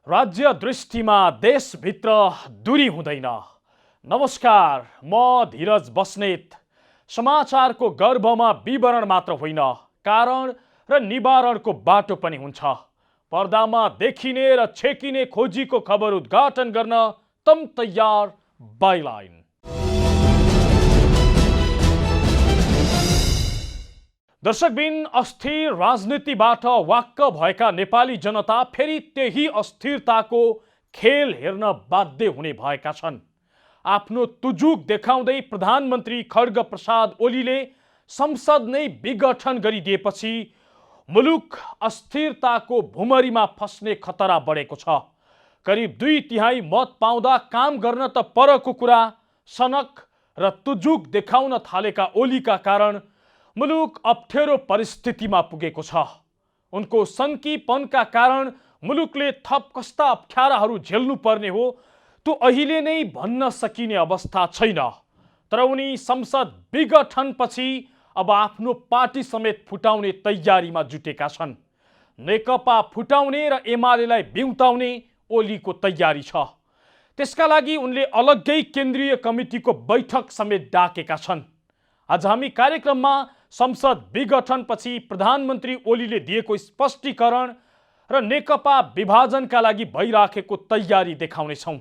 राज्य दृष्टिमा देशभित्र दूरी हुँदैन। नमस्कार, म धीरज बस्नेत। समाचारको गर्भमा विवरण मात्र होइन, कारण र निवारणको बाटो पनि हुन्छ। पर्दामा देखिने र छेकिने खोजीको खबर उद्घाटन गर्न तम तयार बाइलाइन। दर्शकबिन, अस्थिर राजनीतिबाट वाक्क भएका नेपाली जनता फेरि त्यही अस्थिरताको खेल हेर्न बाध्य हुने भएका छन्। आफ्नो तुजुक देखाउँदै प्रधानमन्त्री खड्ग प्रसाद ओलीले संसद नै विघटन गरिदिएपछि मुलुक अस्थिरताको भुमरीमा फस्ने खतरा बढेको छ। करिब 2/3 मत पाउँदा काम गर्न त परको कुरा, सनक र तुजुक देखाउन थालेका ओलीका कारण मुलुक अप्ठ्यारो परिस्थितिमा पुगेको छ। उनको सन्कीपनका कारण मुलुकले थप कस्ता अप्ठ्याराहरू झेल्नु पर्ने हो त्यो अहिले नै भन्न सकिने अवस्था छैन। तर उनी संसद विघटनपछि अब आफ्नो पार्टी समेत फुटाउने तयारीमा जुटेका छन्। नेकपा फुटाउने र एमालेलाई बिउताउने ओलीको तयारी छ। त्यसका लागि उनले अलग्गै केन्द्रीय कमिटीको बैठक समेत डाकेका छन्। आज हामी कार्यक्रममा संसद विघटनपछि प्रधानमन्त्री ओलीले दिएको स्पष्टीकरण र नेकपा विभाजनका लागि भइराखेको तयारी देखाउनेछौँ।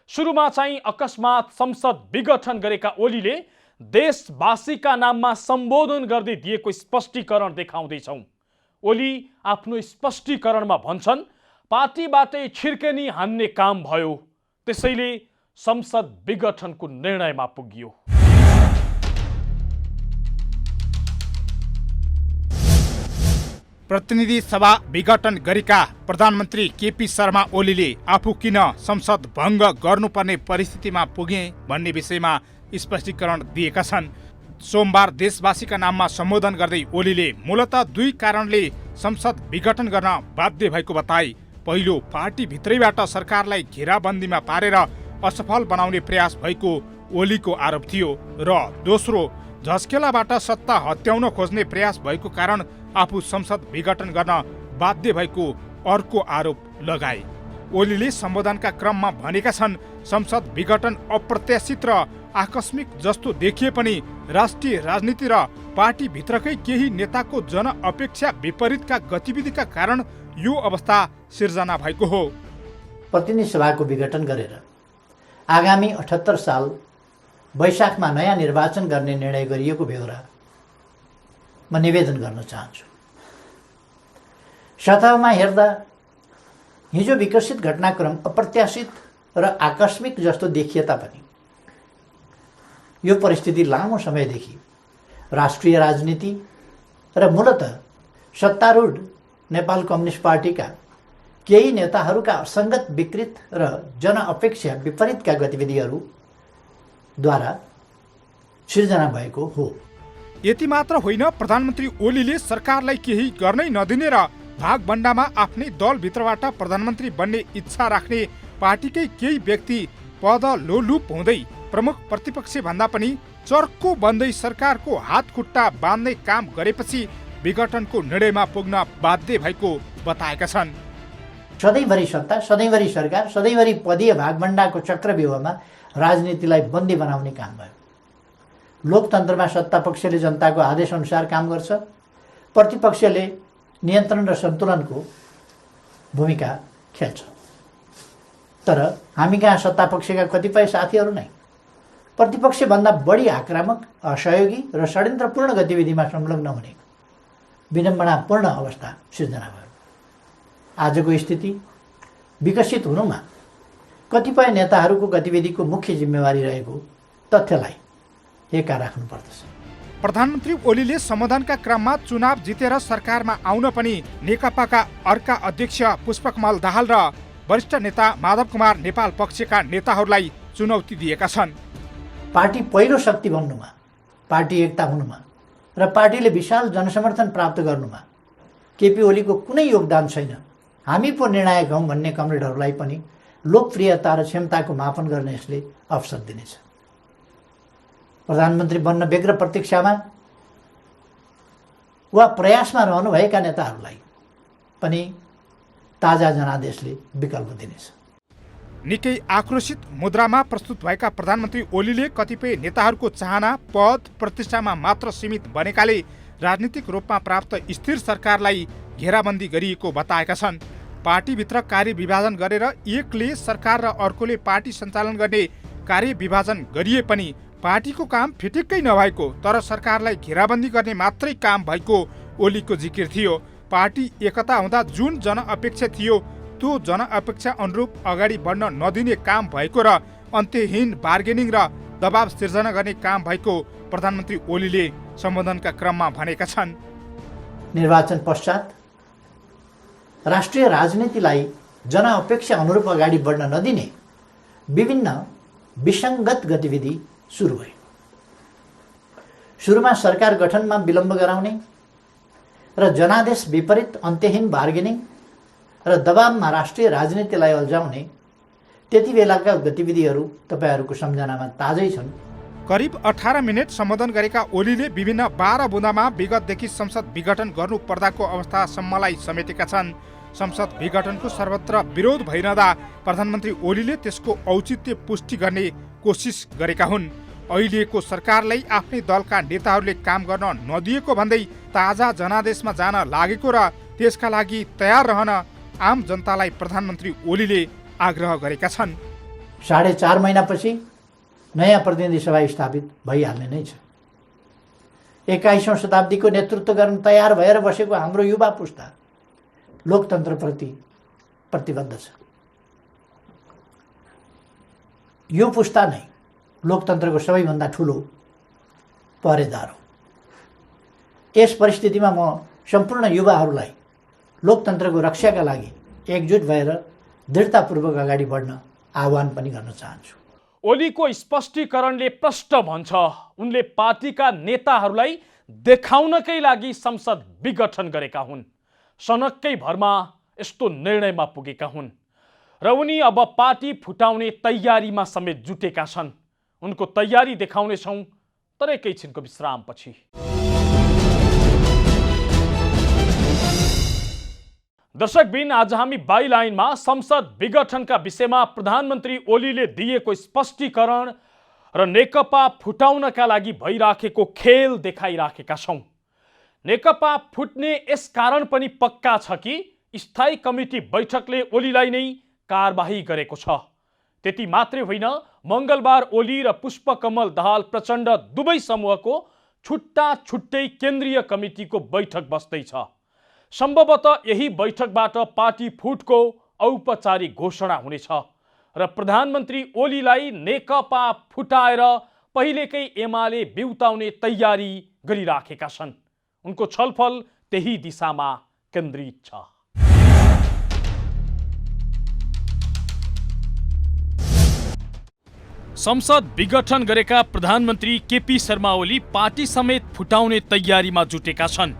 सुरुमा चाहिँ अकस्मात संसद विघटन गरेका ओलीले देशवासीका नाममा सम्बोधन गर्दै दिएको स्पष्टीकरण देखाउँदैछौँ। ओली आफ्नो स्पष्टीकरणमा भन्छन्, पार्टीबाटै छिर्केनी हान्ने काम भयो, त्यसैले संसद विघटनको निर्णयमा पुगियो। प्रतिनिधि सभा विघटन गरेका प्रधानमन्त्री केपी शर्मा ओलीले आफू किन संसद भङ्ग गर्नुपर्ने परिस्थितिमा पुगे भन्ने विषयमा स्पष्टीकरण दिएका छन्। सोमबार देशवासीका नाममा सम्बोधन गर्दै ओलीले मूलतः 2 कारणले संसद विघटन गर्न बाध्य भएको बताए। पहिलो, पार्टीभित्रैबाट सरकारलाई घेराबन्दीमा पारेर असफल बनाउने प्रयास भएको ओलीको आरोप थियो र दोस्रो, झस्केलाबाट सत्ता हत्याउन खोज्ने प्रयास भएको कारण आफू संसद विघटन गर्न बाध्य भएको अर्को आरोप लगाए। ओलीले सम्बोधनका क्रममा भनेका छन्, संसद विघटन अप्रत्याशित र आकस्मिक जस्तो देखिए पनि राष्ट्रिय राजनीति र पार्टीभित्रकै केही नेताको जनअपेक्षा विपरीतका गतिविधिका कारण यो अवस्था सिर्जना भएको हो। प्रतिनिधि सभाको विघटन गरेर आगामी 78 साल वैशाखमा नयाँ निर्वाचन गर्ने निर्णय गरिएको बेहोरा म निवेदन गर्न चाहन्छु। सतहमा हेर्दा हिजो विकसित घटनाक्रम अप्रत्याशित र आकस्मिक जस्तो देखिए तापनि यो परिस्थिति लामो समयदेखि राष्ट्रिय राजनीति र मूलतः सत्तारूढ नेपाल कम्युनिस्ट पार्टीका केही नेताहरूका असङ्गत विकृत र जनअपेक्षा विपरीतका गतिविधिहरूद्वारा सिर्जना भएको हो। यति मात्र होइन, प्रधानमन्त्री ओलीले सरकारलाई केही गर्नै नदिने र भागभण्डामा आफ्नै दलभित्रबाट प्रधानमन्त्री बन्ने इच्छा राख्ने पार्टीकै केही व्यक्ति पद लोलुप हुँदै प्रमुख प्रतिपक्ष भन्दा पनि चर्को बन्दै सरकारको हात खुट्टा बाँध्ने काम गरेपछि विघटनको निर्णयमा पुग्न बाध्य भएको बताएका छन्। सधैँभरि सत्ता, सधैँभरि सरकार, सधैँभरि पदीय भागभण्डाको चक्रव्यूहमा राजनीतिलाई बन्दी बनाउने काम भयो। लोकतन्त्रमा सत्तापक्षले जनताको आदेश अनुसार काम गर्छ, प्रतिपक्षले नियन्त्रण र सन्तुलनको भूमिका खेल्छ। तर हामी कहाँ सत्तापक्षका कतिपय साथीहरू नै प्रतिपक्षभन्दा बढी आक्रामक, असहयोगी र षड्यन्त्रपूर्ण गतिविधिमा संलग्न हुने विडम्बनापूर्ण अवस्था सिर्जना भयो। आजको स्थिति विकसित हुनुमा कतिपय नेताहरूको गतिविधिको मुख्य जिम्मेवारी रहेको तथ्यलाई एका राख्नुपर्दछ। प्रधानमन्त्री ओलीले सम्बोधनका क्रममा चुनाव जितेर सरकारमा आउन पनि नेकपाका अर्का अध्यक्ष पुष्पकमल दाहाल र वरिष्ठ नेता माधव कुमार नेपाल पक्षका नेताहरूलाई चुनौती दिएका छन्। पार्टी पहिलो शक्ति बन्नुमा, पार्टी एकता हुनुमा र पार्टीले विशाल जनसमर्थन प्राप्त गर्नुमा केपी ओलीको कुनै योगदान छैन। हामी पो निर्णायक हौँ भन्ने कमरेडहरूलाई पनि लोकप्रियता र क्षमताको मापन गर्न यसले अवसर दिनेछ। प्रधानमन्त्री बन्न व्यग्र प्रतीक्षामा वा प्रयासमा रहनुभएका नेताहरूलाई पनि ताजा जनादेशले विकल्प दिनेछ। निकै आक्रोशित मुद्रामा प्रस्तुत भएका प्रधानमन्त्री ओलीले कतिपय नेताहरूको चाहना पद प्रतिष्ठामा मात्र सीमित बनेकाले राजनीतिक रूपमा प्राप्त स्थिर सरकारलाई घेराबन्दी गरिएको बताएका छन्। पार्टीभित्र कार्य विभाजन गरेर एकले सरकार र अर्कोले पार्टी सञ्चालन गर्ने कार्य विभाजन गरिए पनि पार्टीको काम फिटिक्कै नभएको तर सरकारलाई घेराबन्दी गर्ने मात्रै काम भएको ओलीको जिकिर थियो। पार्टी एकता हुँदा जुन जनअपेक्षा थियो त्यो जनअपेक्षा अनुरूप अगाडि बढ्न नदिने काम भएको र अन्त्यहीन बार्गेनिङ र दबाव सिर्जना गर्ने काम भएको प्रधानमन्त्री ओलीले सम्बोधनका क्रममा भनेका छन्। निर्वाचन पश्चात राष्ट्रिय राजनीतिलाई जनअपेक्षा अनुरूप अगाडि बढ्न नदिने विभिन्न विसङ्गत गतिविधि सुरु भयो। सुरुमा सरकार गठनमा विलम्ब गराउने र जनादेश विपरीत अन्त्यहीन बार्गेनिङ र दबावमा राष्ट्रिय राजनीतिलाई अल्झाउने त्यति बेलाका गतिविधिहरू तपाईहरूको सम्झनामा ताजै छन्। करिब 18 मिनट सम्बोधन गरेका ओलीले विभिन्न 12 बुँदामा विगतदेखि संसद विघटन गर्नु पर्दाको अवस्थासम्मलाई समेटेका छन्। संसद विघटनको सर्वत्र विरोध भइरहँदा प्रधानमन्त्री ओलीले त्यसको औचित्य पुष्टि गर्ने कोसिस गरेका हुन्। अहिलेको सरकारलाई आफ्नै दलका नेताहरूले काम गर्न नदिएको भन्दै ताजा जनादेशमा जान लागेको र त्यसका लागि तयार रहन आम जनतालाई प्रधानमन्त्री ओलीले आग्रह गरेका छन्। 4.5 महिनापछि नयाँ प्रतिनिधि सभा स्थापित भइहाल्ने नै छ। 21औं शताब्दीको नेतृत्व गर्न तयार भएर बसेको हाम्रो युवा पुस्ता लोकतन्त्रप्रति प्रतिबद्ध छ। यो पुस्ता नै लोकतन्त्रको सबैभन्दा ठुलो पहरेदार हो। यस परिस्थितिमा म सम्पूर्ण युवाहरूलाई लोकतन्त्रको रक्षाका लागि एकजुट भएर दृढतापूर्वक अगाडि बढ्न आह्वान पनि गर्न चाहन्छु। ओलीको स्पष्टीकरणले प्रष्ट भन्छ उनले पार्टीका नेताहरूलाई देखाउनकै लागि संसद विघटन गरेका हुन्। सनक्कै भरमा यस्तो निर्णयमा पुगेका हुन् र उनी अब पार्टी फुटाउने तयारीमा समेत जुटेका छन्। उनको तयारी देखाउनेछौँ तर एकैछिनको विश्रामपछि। दर्शकबिन, आज हामी बाइलाइनमा संसद विघटनका विषयमा प्रधानमन्त्री ओलीले दिएको स्पष्टीकरण र नेकपा फुटाउनका लागि भइराखेको खेल देखाइराखेका छौँ। नेकपा फुट्ने यस कारण पनि पक्का छ कि स्थायी कमिटी बैठकले ओलीलाई नै कारबाही गरेको छ। त्यति मात्रै होइन, मङ्गलबार ओली र पुष्पकमल दाहाल प्रचण्ड दुवै समूहको छुट्टा छुट्टै केन्द्रीय कमिटीको बैठक बस्दैछ। सम्भवतः यही बैठकबाट पार्टी फुटको औपचारिक घोषणा हुनेछ र प्रधानमन्त्री ओलीलाई नेकपा फुटाएर पहिलेकै एमाले बिउताउने तयारी गरिराखेका छन्। उनको छलफल त्यही दिशामा केन्द्रित छ। संसद विघटन गरेका प्रधानमन्त्री केपी शर्मा ओली पार्टी समेत फुटाउने तयारीमा जुटेका छन्।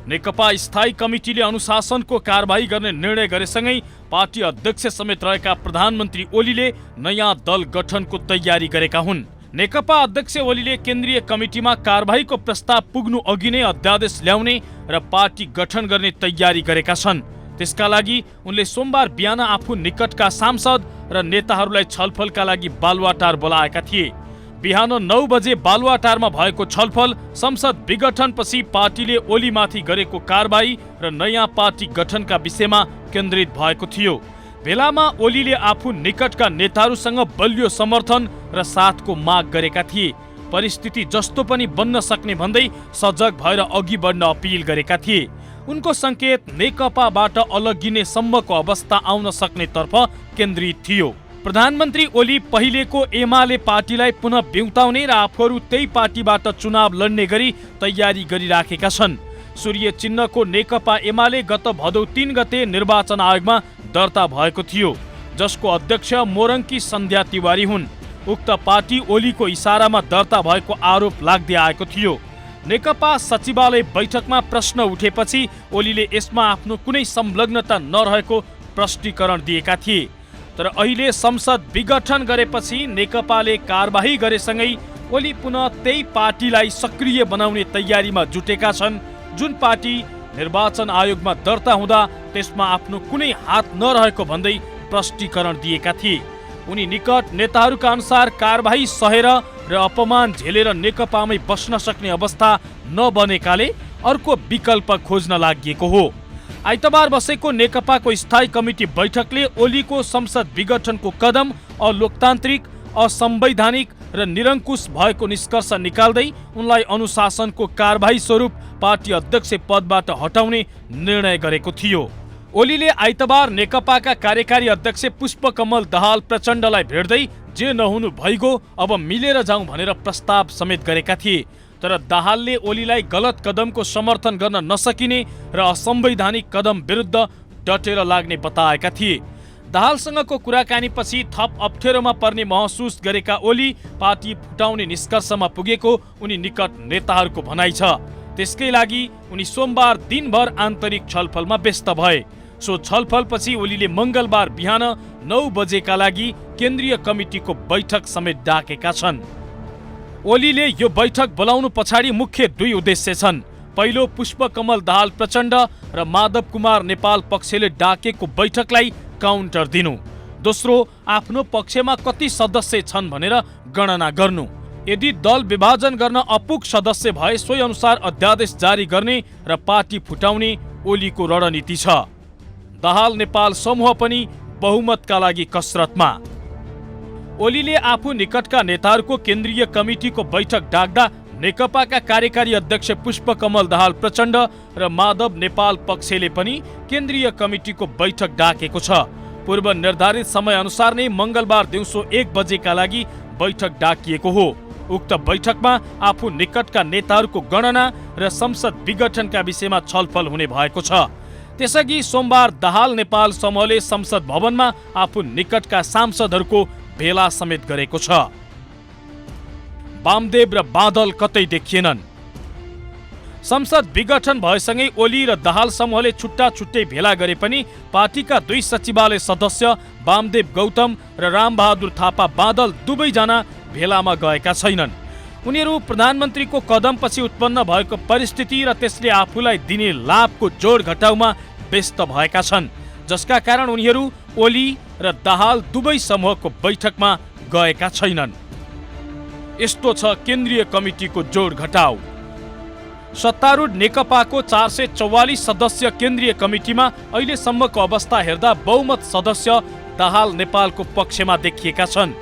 नेकपा स्थायी कमिटीले अनुशासनको कारबाही गर्ने निर्णय गरेसँगै पार्टी अध्यक्ष समेत रहेका प्रधानमन्त्री ओलीले नयाँ दल गठनको तयारी गरेका हुन्। नेकपा अध्यक्ष ओलीले केन्द्रीय कमिटीमा कारबाहीको प्रस्ताव पुग्नु अघि नै अध्यादेश ल्याउने र पार्टी गठन गर्ने तयारी गरेका छन्। त्यसका लागि उनले सोमबार बिहान आफू निकटका सांसद र नेताहरूलाई छलफलका लागि बालुवाटार बोलाएका थिए। बिहान 9 बजे बालुवाटारमा भएको छलफल संसद विघटनपछि पार्टीले ओलीमाथि गरेको कारबाही र नयाँ पार्टी गठनका विषयमा केन्द्रित भएको थियो। भेलामा ओलीले आफू निकटका नेताहरूसँग बलियो समर्थन र साथको माग गरेका थिए। परिस्थिति जस्तो पनि बन्न सक्ने भन्दै सजग भएर अघि बढ्न अपिल गरेका थिए। उनको सङ्केत नेकपाबाट अलगिने सम्मको अवस्था आउन सक्नेतर्फ केन्द्रित थियो। प्रधानमन्त्री ओली पहिलेको एमाले पार्टीलाई पुनः बिउताउने र आफूहरू त्यही पार्टीबाट चुनाव लड्ने गरी तयारी गरिराखेका छन्। सूर्य चिन्हको नेकपा एमाले गत भदौ 3 गते निर्वाचन आयोगमा दर्ता भएको थियो, जसको अध्यक्ष मोरङकी सन्ध्या तिवारी हुन्। उक्त पार्टी ओलीको इसारामा दर्ता भएको आरोप लाग्दै आएको थियो। नेकपा सचिवालय बैठकमा प्रश्न उठेपछि ओलीले यसमा आफ्नो कुनै संलग्नता नरहेको स्पष्टीकरण दिएका थिए। तर अहिले संसद विघटन गरेपछि नेकपाले कारबाही गरेसँगै ओली पुनः त्यही पार्टीलाई सक्रिय बनाउने तयारीमा जुटेका छन्, जुन पार्टी निर्वाचन आयोगमा दर्ता हुँदा त्यसमा आफ्नो कुनै हात नरहेको भन्दै प्रष्टीकरण दिएका थिए। उनी निकट नेताहरूका अनुसार कारबाही सहेर र अपमान झेलेर नेकपामै बस्न सक्ने अवस्था नबनेकाले अर्को विकल्प खोज्न लागि हो। आइतबार बसेको नेकपाको स्थायी कमिटी बैठकले ओलीको संसद विघटनको कदम अलोकतान्त्रिक, असंवैधानिक र निरङ्कुश भएको निष्कर्ष निकाल्दै उनलाई अनुशासनको कारबाही स्वरूप पार्टी अध्यक्ष पदबाट हटाउने निर्णय गरेको थियो। ओलीले आइतबार नेकपाका कार्यकारी अध्यक्ष पुष्पकमल दाहाल प्रचण्डलाई भेट्दै जे नहुनु भइगयो अब मिलेर जाउँ भनेर प्रस्ताव समेत गरेका थिए। तर दाहालले ओलीलाई गलत कदमको समर्थन गर्न नसकिने र असंवैधानिक कदम विरुद्ध डटेर लाग्ने बताएका थिए। दाहालसँगको कुराकानीपछि थप अप्ठ्यारोमा पर्ने महसुस गरेका ओली पार्टी फुटाउने निष्कर्षमा पुगेको उनी निकट नेताहरूको भनाइ छ। त्यसकै लागि उनी सोमबार दिनभर आन्तरिक छलफलमा व्यस्त भए। सो छलफलपछि ओलीले मंगलबार बिहान 9 बजेका लागि केन्द्रीय कमिटीको बैठक समेत डाकेका छन्। ओलीले यो बैठक बोलाउनु पछाडि मुख्य 2 उद्देश्य छन्। पहिलो, पुष्पकमल दाहाल प्रचण्ड र माधव कुमार नेपाल पक्षले डाकेको बैठकलाई काउन्टर दिनु। दोस्रो, आफ्नो पक्षमा कति सदस्य छन् भनेर गणना गर्नु। यदि दल विभाजन गर्न अपुग सदस्य भए सोही अनुसार अध्यादेश जारी गर्ने र पार्टी फुटाउने ओलीको रणनीति छ। दाहाल नेपाल समूह पनि बहुमतका लागि कसरतमा। ओलीले आफू निकटका नेताहरूको केन्द्रीय कमिटीको बैठक डाक्दा नेकपाका कार्यकारी अध्यक्ष पुष्पकमल दाहाल प्रचण्ड र माधव नेपाल पक्षले पनि केन्द्रीय कमिटीको बैठक डाकेको छ। पूर्व निर्धारित समय अनुसार नै मंगलबार दिउँसो 1 बजेका लागि बैठक डाकिएको हो। उक्त बैठकमा आफू निकटका नेताहरूको गणना र संसद विघटनका विषयमा छलफल हुने भएको छ। त्यसअघि सोमबार दाहाल नेपाल समूहले संसद भवनमा आफू निकटका सांसदहरूको भेला समेत गरेको छ। वामदेव र बादल कतै देखिएनन्। संसद विघटन भएसँगै ओली र दाहाल समूहले छुट्टा छुट्टै भेला गरे पनि पार्टीका 2 सचिवालय सदस्य वामदेव गौतम र रामबहादुर थापा बादल दुवैजना भेलामा गएका छैनन्। उनीहरू प्रधानमन्त्रीको कदमपछि उत्पन्न भएको परिस्थिति र त्यसले आफूलाई दिने लाभको जोड घटाउमा व्यस्त भएका छन्, जसका कारण उनीहरू ओली र दाहाल दुवै समूहको बैठकमा गएका छैनन्। यस्तो छ केन्द्रीय कमिटीको जोड घटाउ। सत्तारूढ नेकपाको 444 सदस्य केन्द्रीय कमिटीमा अहिलेसम्मको अवस्था हेर्दा बहुमत सदस्य दाहाल नेपालको पक्षमा देखिएका छन्।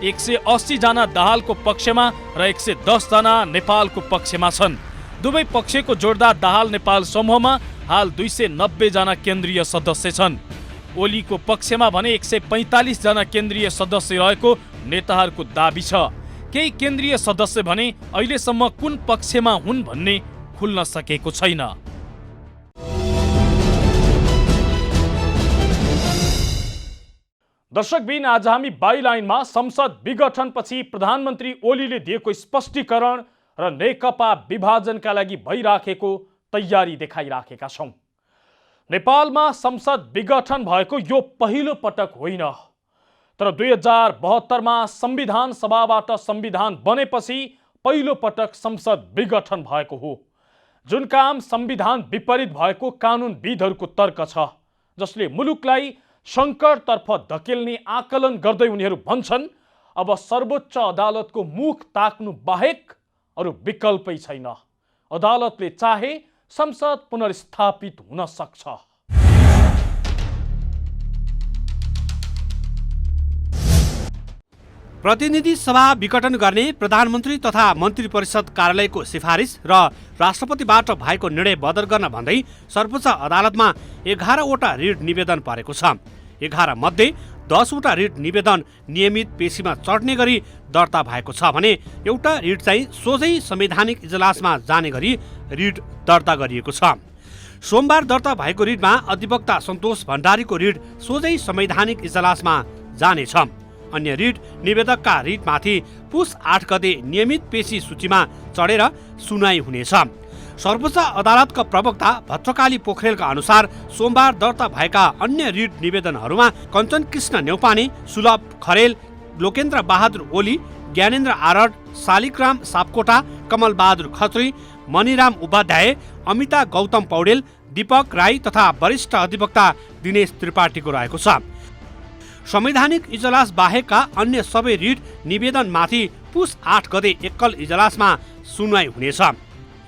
180 जना दाहालको पक्षमा र 110 जना नेपालको पक्षमा छन्। दुवै पक्षको जोड्दा दाहाल नेपाल समूहमा हाल 290 जना केन्द्रीय सदस्य छन्। ओलीको पक्षमा भने 145 जना केन्द्रीय सदस्य रहेको नेताहरूको दाबी छ। केही केन्द्रीय सदस्य भने अहिलेसम्म कुन पक्षमा हुन् भन्ने खुल्न सकेको छैन। दर्शकबिन, आज हामी बाइलाइनमा संसद विघटनपछि प्रधानमन्त्री ओलीले दिएको स्पष्टीकरण र नेकपा विभाजनका लागि भइराखेको तयारी देखाइराखेका छौं। नेपालमा संसद विघटन भएको यो पहिलो पटक होइन, तर 2072 मा संविधान सभाबाट संविधान बनेपछि पहिलो पटक संसद विघटन भएको हो। जुन काम संविधान विपरीत भएको कानुनविदहरूको तर्क छ, जसले मुलुकलाई संकटतर्फ धकेल्ने आकलन गर्दै उनीहरू भन्छन् अब सर्वोच्च अदालतको मुख ताक्नु बाहेक अरू विकल्पै छैन। अदालतले चाहे संसद पुनर्स्थापित हुन सक्छ। प्रतिनिधि सभा विघटन गर्ने प्रधानमन्त्री तथा मन्त्री परिषद कार्यालयको सिफारिस र राष्ट्रपतिबाट भएको निर्णय बदल गर्न भन्दै सर्वोच्च अदालतमा 11 वटा रिट निवेदन परेको छ। 11 मध्ये 10 वटा रिट निवेदन नियमित पेशीमा चढ्ने गरी दर्ता भएको छ भने एउटा रिट चाहिँ सोझै संवैधानिक इजलासमा जाने गरी रिट दर्ता गरिएको छ। सोमबार दर्ता भएको रिटमा अधिवक्ता सन्तोष भण्डारीको रिट सोझै संवैधानिक इजलासमा जानेछ। अन्य रिट निवेदकका रिटमाथि पुस 8 गते नियमित पेशी सूचीमा चढेर सुनाई हुनेछ। सर्वोच्च अदालतका प्रवक्ता भद्रकाली पोखरेलका अनुसार सोमबार दर्ता भएका अन्य रिट निवेदनहरूमा कञ्चन कृष्ण न्यौपाने, सुलभ खरेल, लोकेन्द्र बहादुर ओली, ज्ञानेन्द्र आरड, शालिग्राम सापकोटा, कमल बहादुर खत्री, मणिराम उपाध्याय, अमिता गौतम पौडेल, दीपक राई तथा वरिष्ठ अधिवक्ता दिनेश त्रिपाठीको रहेको छ। संवैधानिक इजलास बाहेकका अन्य सबै रिट निवेदनमाथि पुस 8 गते एकल इजलासमा सुनवाई हुनेछ।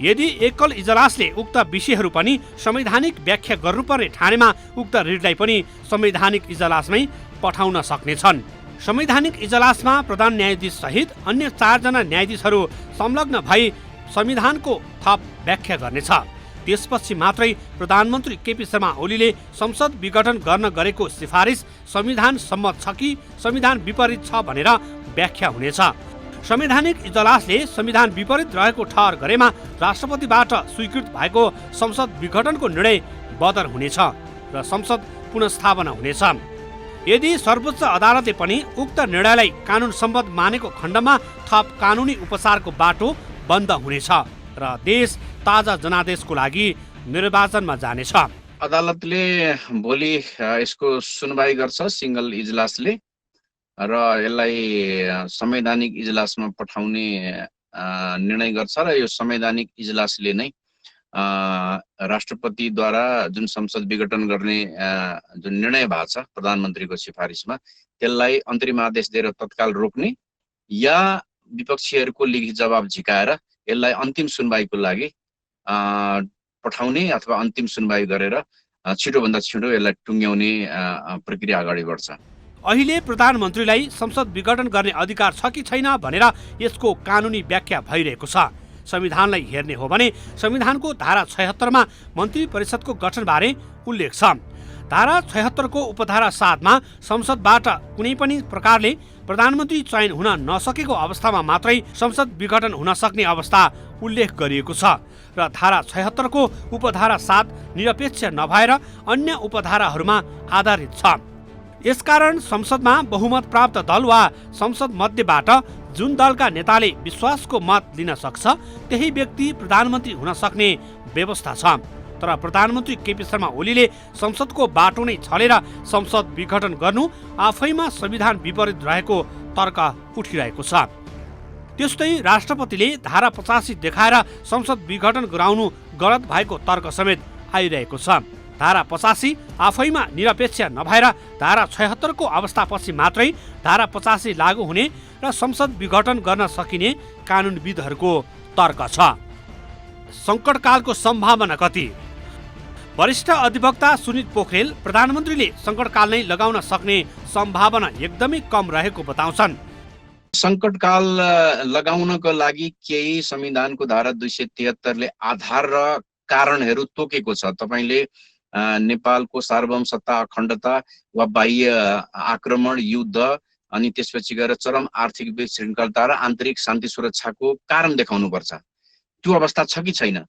यदि एकल इजलासले उक्त विषयहरू पनि संवैधानिक व्याख्या गर्नुपर्ने ठानेमा उक्त रिटलाई पनि संवैधानिक इजलासमै पठाउन सक्नेछन्। संवैधानिक इजलासमा प्रधान न्यायाधीश सहित अन्य 4 जना न्यायाधीशहरू संलग्न भई संविधानको थप व्याख्या गर्नेछ। त्यसपछि मात्रै प्रधानमन्त्री केपी शर्मा ओलीले संसद विघटन गर्न गरेको सिफारिस संविधान सम्मत छ कि संविधान विपरीत छ भनेर व्याख्या हुनेछ। संवैधानिक इजलासले संविधान विपरीत रहेको ठहर गरेमा राष्ट्रपतिबाट स्वीकृत भएको संसद विघटनको निर्णय बदर हुनेछ र संसद पुनस्थापना हुनेछ। यदि सर्वोच्च अदालतले पनि उक्त निर्णयलाई कानुन सम्बद्ध मानेको खण्डमा थप कानुनी उपचारको बाटो बन्द हुनेछ र देश ताजा जनादेशको लागि निर्वाचनमा जानेछ। अदालतले भोलि यसको सुनवाई गर्छ सिंगल इजलासले र यसलाई संवैधानिक इजलासमा पठाउने निर्णय गर्छ र यो संवैधानिक इजलासले नै राष्ट्रपतिद्वारा जुन संसद विघटन गर्ने जुन निर्णय भएको छ प्रधानमन्त्रीको सिफारिसमा त्यसलाई अन्तरिम आदेश दिएर तत्काल रोक्ने या विपक्षीहरूको लिखित जवाब झिकाएर यसलाई अन्तिम सुनवाईको लागि पठाउने अथवा अन्तिम सुनवाई गरेर छिटोभन्दा छिटो यसलाई टुङ्ग्याउने प्रक्रिया अगाडि बढ्छ। अहिले प्रधानमन्त्रीलाई संसद विघटन गर्ने अधिकार छ कि छैन भनेर यसको कानुनी व्याख्या भइरहेको छ। संविधानलाई हेर्ने हो भने संविधानको धारा 76 मा मन्त्री परिषदको गठनबारे उल्लेख छ। धारा 76 को उपधारा 7 मा संसदबाट कुनै पनि प्रकारले प्रधानमन्त्री चयन हुन नसकेको अवस्थामा मात्रै संसद विघटन हुन सक्ने अवस्था उल्लेख गरिएको छ र धारा 76 को उपधारा 7 निरपेक्ष नभएर अन्य उपधाराहरूमा आधारित छ। यसकारण संसदमा बहुमत प्राप्त दल वा संसद मध्येबाट जुन दलका नेताले विश्वासको मत लिन सक्छ त्यही व्यक्ति प्रधानमन्त्री हुन सक्ने व्यवस्था छ। तर प्रधानमन्त्री केपी शर्मा ओलीले संसदको बाटो नै छलेर संसद विघटन गर्नु आफैमा संविधान विपरीत रहेको तर्क उठिरहेको छ। त्यस्तै राष्ट्रपतिले धारा 85 देखाएर संसद विघटन गराउनु गलत भएको तर्क समेत आइरहेको छ। धारा 85 आफैमा निरपेक्ष नभएर धारा 76 को अवस्थापछि मात्रै धारा 85 लागू हुने र संसद विघटन गर्न सकिने कानुनविदहरूको तर्क छ। सङ्कटकालको सम्भावना कति? वरिष्ठ अधिवक्ता सुनित पोखरेल प्रधानमन्त्रीले सङ्कटकाल नै लगाउन सक्ने सम्भावना एकदमै कम रहेको बताउँछन्। सङ्कटकाल लगाउनको लागि केही संविधानको धारा 273 ले आधार र कारणहरू तोकेको छ। तपाईले नेपालको सार्वभौम सत्ता अखण्डता वा बाह्य आक्रमण युद्ध अनि त्यसपछि गएर चरम आर्थिक विशृङ्खलता र आन्तरिक शान्ति सुरक्षाको कारण देखाउनु पर्छ। त्यो अवस्था छ कि छैन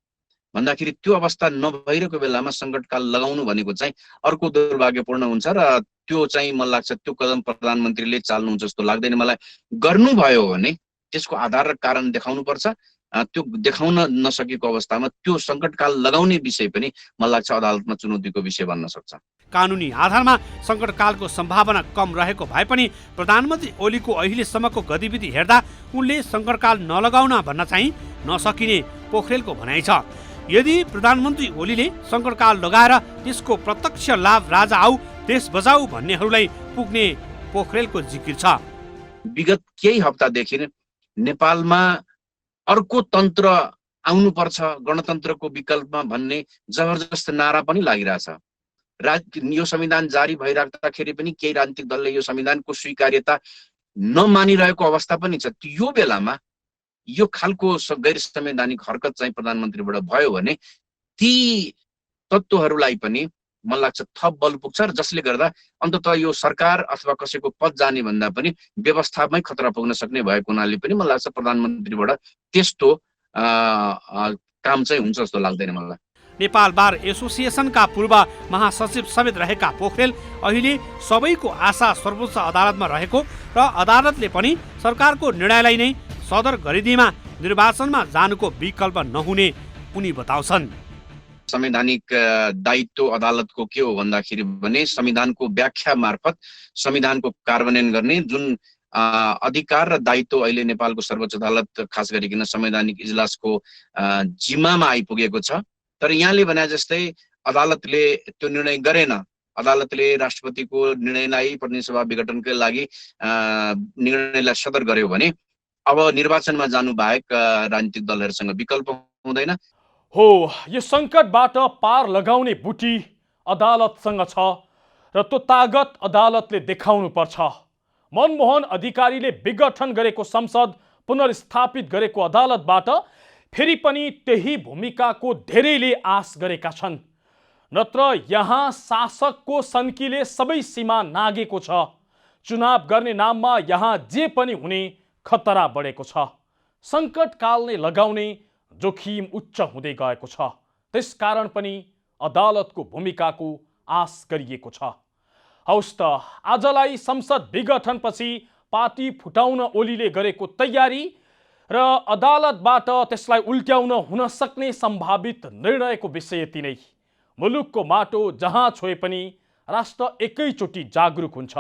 भन्दाखेरि त्यो अवस्था नभइरहेको बेलामा सङ्कटकाल लगाउनु भनेको चाहिँ अर्को दुर्भाग्यपूर्ण हुन्छ र त्यो चाहिँ मलाई लाग्छ त्यो कदम प्रधानमन्त्रीले चाल्नुहुन्छ जस्तो लाग्दैन मलाई। गर्नुभयो भने त्यसको आधार र कारण देखाउनु पर्छ। त्यो देखाउन नसकेको अवस्थामा त्यो सङ्कटकाल लगाउने विषय पनि मलाई लाग्छ अदालतमा चुनौतीको विषय बन्न सक्छ। कानुनी आधारमा सङ्कटकालको सम्भावना कम रहेको भए पनि प्रधानमन्त्री ओलीको अहिलेसम्मको गतिविधि हेर्दा उनले सङ्कटकाल नलगाउन भन्न चाहिँ नसकिने पोखरेलको भनाइ छ। यदि प्रधानमन्त्री ओलीले सङ्कटकाल लगाएर त्यसको प्रत्यक्ष लाभ राजा आऊ देश बचाऊ भन्नेहरूलाई पुग्ने पोखरेलको जिकिर छ। विगत केही हप्तादेखि नेपालमा अर्को तन्त्र आउनुपर्छ गणतन्त्रको विकल्पमा भन्ने जबरजस्त नारा पनि लागिरहेछ। यो संविधान जारी भइराख्दाखेरि पनि केही राजनीतिक दलले यो संविधानको स्वीकार्यता नमानिरहेको अवस्था पनि छ। यो बेलामा यो खालको गैर संवैधानिक हरकत चाहिँ प्रधानमन्त्रीबाट भयो भने ती तत्त्वहरूलाई पनि मलाई लाग्छ थप बल पुग्छ र जसले गर्दा अन्ततः यो सरकार अथवा कसैको पद जाने भन्दा पनि व्यवस्थामै खतरा पुग्न सक्ने भएको हुनाले पनि मलाई लाग्छ प्रधानमन्त्रीबाट त्यस्तो काम चाहिँ हुन्छ जस्तो लाग्दैन मलाई। नेपाल बार एसोसिएसनका पूर्व महासचिव समेत रहेका पोखरेल अहिले सबैको आशा सर्वोच्च अदालतमा रहेको र अदालतले पनि सरकारको निर्णयलाई नै सदर गरिदिएमा निर्वाचनमा जानुको विकल्प नहुने उनी बताउँछन्। संवैधानिक दायित्व अदालतको के हो भन्दाखेरि भने संविधानको व्याख्या मार्फत संविधानको कार्यान्वयन गर्ने जुन अधिकार र दायित्व अहिले नेपालको सर्वोच्च अदालत खास गरिकन संवैधानिक इजलासको जिम्मामा आइपुगेको छ। तर यहाँले भने जस्तै अदालतले त्यो निर्णय गरेन, अदालतले राष्ट्रपतिको निर्णयलाई प्रतिनिधि सभा विघटनकै लागि निर्णयलाई सदर गर्यो भने अब निर्वाचनमा जानु बाहेक राजनीतिक दलहरूसँग विकल्प हुँदैन। हो, यो सङ्कटबाट पार लगाउने बुटी अदालतसँग छ र त्यो तागत अदालतले देखाउनु पर्छ। मनमोहन अधिकारीले विघटन गरेको संसद पुनर्स्थापित गरेको अदालतबाट फेरि पनि त्यही भूमिकाको धेरैले आश गरेका छन्। नत्र यहाँ शासकको सन्कीले सबै सीमा नागेको छ। चुनाव गर्ने नाममा यहाँ जे पनि हुने खतरा बढेको छ। सङ्कटकाल नै लगाउने जोखिम उच्च हुँदै गएको छ। त्यसकारण पनि अदालतको भूमिकाको आश गरिएको छ। हौस् त, आजलाई संसद विघटनपछि पार्टी फुटाउन ओलीले गरेको तयारी र अदालतबाट त्यसलाई उल्ट्याउन हुन सक्ने सम्भावित निर्णयको विषय यति नै। मुलुकको माटो जहाँ छोए पनि राष्ट्र एकैचोटि जागरुक हुन्छ।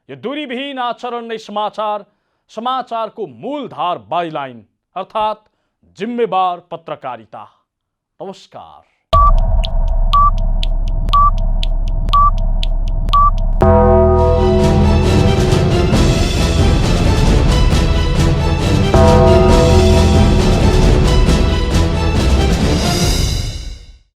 यो दूरीविहीन आचरण नै समाचारको मूलधार बाइलाइन अर्थात् जिम्मेवार पत्रकारिता। नमस्कार।